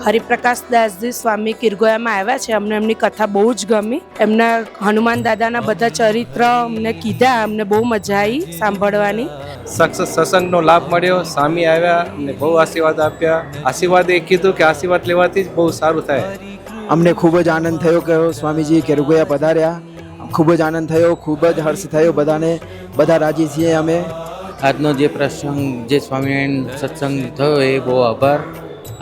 હરિપ્રકાશ દાસજી સ્વામી કિરગોયામાં આવ્યા છે. અમને એમની કથા બહુ જ ગમી. એમના હનુમાન દાદાના બધા ચરિત્ર અમને કીધા, અમને બહુ મજા આવી સાંભળવાની. સત્સંગનો લાભ મળ્યો. સ્વામી આવ્યા, અમને બહુ આશીર્વાદ આપ્યા. આશીર્વાદ એ કીધું કે આશીર્વાદ લેવાથી જ બહુ સારું થાય. અમને ખૂબ જ આનંદ થયો કે સ્વામીજી કિરગોયા પધાર્યા. ખૂબ જ આનંદ થયો, ખૂબ જ હર્ષ થયો બધાને. બધા રાજી છીએ અમે. આજનો જે પ્રસંગ, જે સ્વામિનારાયણ સત્સંગ થયો એ બહુ આભાર.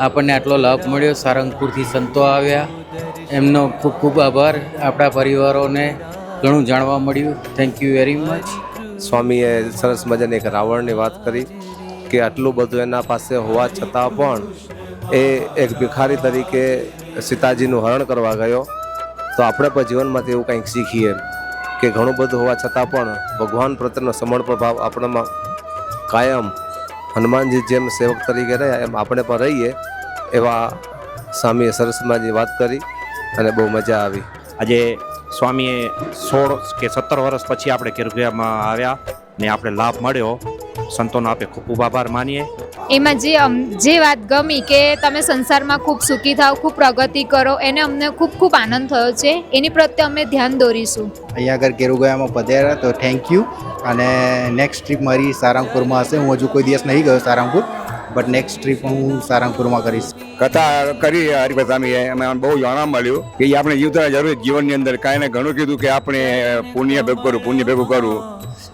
આપણને આટલો લાભ મળ્યો. સારંગપુરથી સંતો આવ્યા, એમનો ખૂબ ખૂબ આભાર. આપણા પરિવારોને ઘણું જાણવા મળ્યું. Thank you very much. સ્વામીએ સરસ મજાની એક રાવણની વાત કરી કે આટલું બધું એના પાસે હોવા છતાં પણ એ એક ભિખારી તરીકે સીતાજીનું હરણ કરવા ગયો. તો આપણે પણ જીવનમાંથી એવું કંઈક શીખીએ કે ઘણું બધું હોવા છતાં પણ ભગવાન પ્રત્યેનો સમર્પણ ભાવ આપણામાં કાયમ હનુમાનજી જેમ સેવક તરીકે રહ્યા એમ આપણે પણ રહીએ. એવા સ્વામીએ સરસમાની વાત કરી અને બહુ મજા આવી. આજે સ્વામીએ 16 કે 17 વર્ષ પછી આપણે કિરગોયામાં આવ્યા ને આપણે લાભ મળ્યો. સંતોનો આપણે ખૂબ ખૂબ આભાર માનીએ. એમાં જે વાત ગમી કે તમે સંસારમાં ખૂબ સુખી થાઓ, ખૂબ પ્રગતિ કરો, એને અમને ખૂબ ખૂબ આનંદ થયો છે. એની પ્રત્યે અમે ધ્યાન દોરીશું. અહીંયા આગળ કિરગોયામાં પધાર્યા તો થેન્ક યુ. અને નેક્સ્ટ ટ્રીપ મારી સારંગપુરમાં હશે. હું હજુ કોઈ દિવસ નહીં ગયો સારંગપુર, બટ નેક્સ્ટ ટ્રીપ હું સારંગપુરમાં કરીશ. કથા કરી હરિભાઈ સ્વામીએ, એમાં બહુ જાણવા મળ્યું કે આપણે જીવતા જરૂર જીવનની અંદર કાંઈ ને ઘણું કીધું કે આપણે પુણ્ય ભેગું કરવું.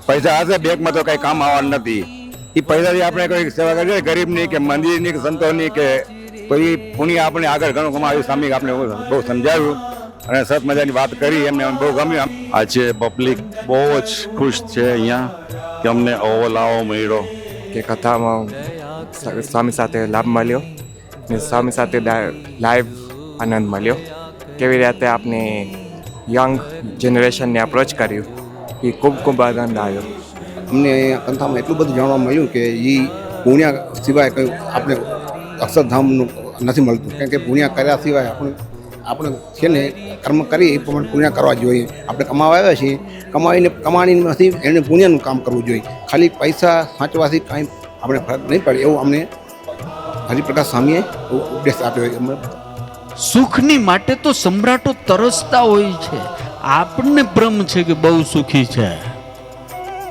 પૈસા હશે બેંકમાં તો કંઈ કામ આવવાનું નથી. એ પૈસાથી આપણે કોઈ સેવા કરીએ, ગરીબની કે મંદિરની કે સંતોની કે કોઈ પુણ્ય આપણે આગળ ઘણું કમાવ્યું. સ્વામી આપણે બહુ સમજાવ્યું અને સરસ મજાની વાત કરી, એમને બહુ ગમ્યું. આજે પબ્લિક બહુ જ ખુશ છે અહીંયા કે અમને આવો લાવો મળ્યો કે કથામાં સ્વામી સાથે લાભ મળ્યો ને સ્વામી સાથે લાઈવ આનંદ મળ્યો. કેવી રીતે આપણે યંગ જનરેશનને અપ્રોચ કર્યું એ ખૂબ ખૂબ આનંદ આવ્યો. અમને કથામાં એટલું બધું જાણવા મળ્યું કે એ પુણ્ય સિવાય કંઈ આપણે અક્ષરધામનું નથી મળતું. કારણ કે પુણ્ય કર્યા સિવાય આપણે છે ને કર્મ કરી એ પ્રમાણે પુણ્ય કરવા જોઈએ. આપણે કમાવા આવ્યા છીએ, કમાણી નથી, એને પુણ્યનું કામ કરવું જોઈએ. ખાલી પૈસા સાચવાથી કાંઈ આપણે ફરક નહીં પડે એવું અમને હરિપ્રકાશ સ્વામીએ ઉપદેશ આપ્યો. સુખની માટે તો સમ્રાટો તરસતા હોય છે. આપણને ભ્રમ છે કે બહુ સુખી છે.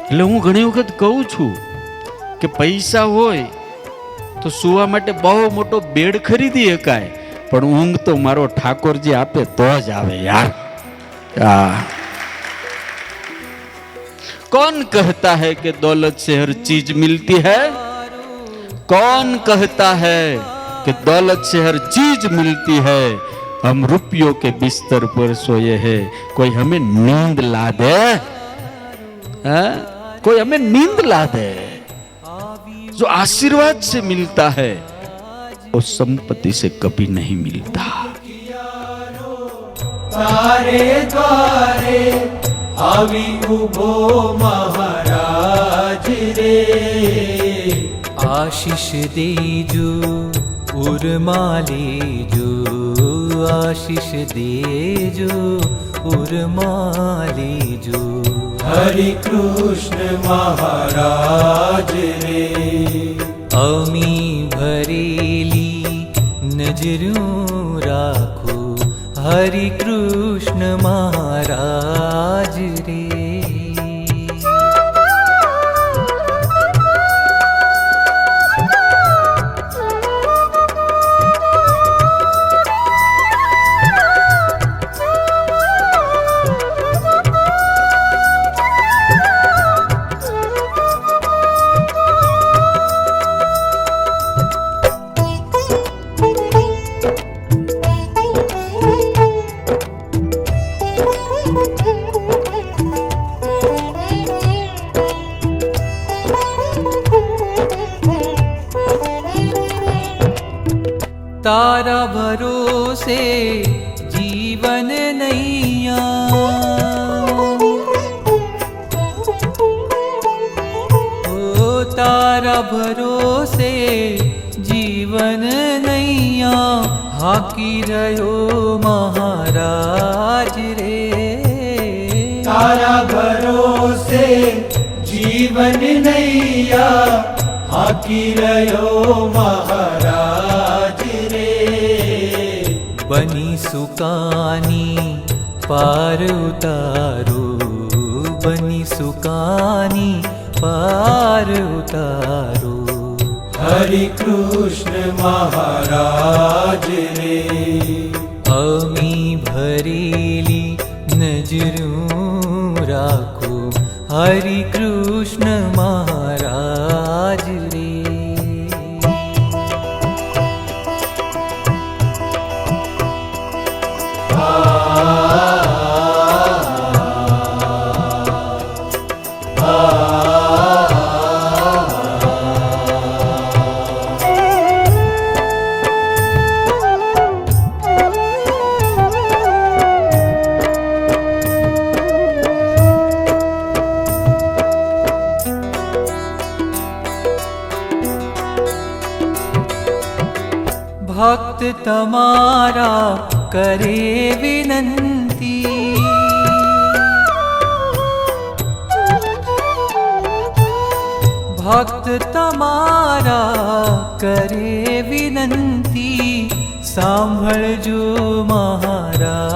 એટલે હું ઘણી વખત કહું છું કે પૈસા હોય તો સુવા માટે બહુ મોટો બેડ ખરીદી શકાય, પણ ઊંઘ તો મારો ઠાકોરજી આપે તો જ આવે યાર. कौन कहता है कि दौलत से हर चीज मिलती है? कौन कहता है कि दौलत से हर चीज मिलती है? हम रुपयों के बिस्तर पर सोए हैं, कोई हमें नींद ला दे, कोई हमें नींद ला दे. जो आशीर्वाद से मिलता है वो संपत्ति से कभी नहीं मिलता. तारे द्वारे આવી ઉભો મહારાજ રે, આશીષ દેજો ઉર્મા લેજો, આશીષ દેજો ઉર્મા લેજો. હરિ કૃષ્ણ મહારાજ રે, અમી ભરેલી નજરું રાખો, હરિ કૃષ્ણ મહારાજ રે. तारा भरोसे जीवन नैया, ओ तारा भरोसे जीवन नैया, हाकी रहो महाराज रे. तारा भरोसे जीवन नैया, हाकी रहो महाराज रे. सुकानी पार उतारो बनी सुकानी पार उतारो हरि कृष्ण महाराज रे अमी भरेली नजरूं राखो हरि कृष्ण महाराज रे भक्त तमारा करे विनंती भक्त तमारा करे विनंती सांभळजो महाराज